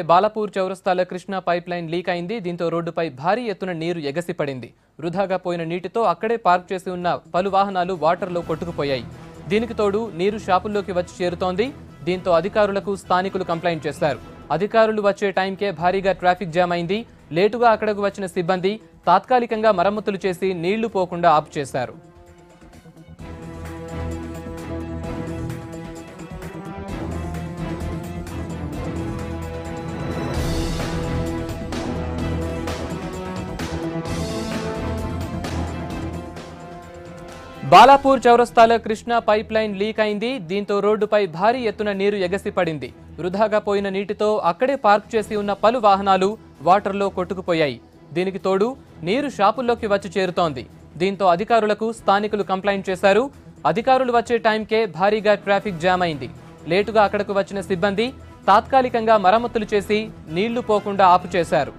బాలాపూర్ చౌరస్తాలో Krishna pipe line leak అయింది. దీంతో రోడ్డుపై భారీ ఎత్తున నీరు ఎగసిపడింది. వృధాగా పోయిన నీటితో అక్కడే పార్క్ చేసి ఉన్న పలు వాహనాలు వాటర్లో కొట్టుకుపోయాయి. దీనికి తోడు నీరు షాపుల్లోకి వచ్చి చేరుతోంది. దీంతో అధికారులకు స్థానికులు కంప్లైంట్ చేశారు. అధికారులు వచ్చే టైంకే భారీగా ట్రాఫిక్ జామ్ అయింది. లేటుగా అక్కడకు వచ్చిన సిబ్బంది తాత్కాలికంగా మరమ్మతులు చేసి నీళ్లు పోకుండా ఆపు చేశారు. బాలాపూర్ చౌరస్తాలో కృష్ణా పైప్ లైన్ లీక్ అయింది. దీంతో రోడ్డుపై భారీ ఎత్తున నీరు ఎగసిపడింది. వృధాగా పోయిన నీటితో అక్కడే పార్క్ చేసి ఉన్న పలు వాహనాలు వాటర్లో కొట్టుకుపోయాయి. దీనికి తోడు నీరు షాపుల్లోకి వచ్చి చేరుతోంది. దీంతో అధికారులకు స్థానికులు కంప్లైంట్ చేశారు. అధికారులు వచ్చే టైంకే భారీగా ట్రాఫిక్ జామ్ అయింది. లేటుగా అక్కడకు వచ్చిన సిబ్బంది తాత్కాలికంగా మరమ్మతులు చేసి నీళ్లు పోకుండా ఆపు చేశారు.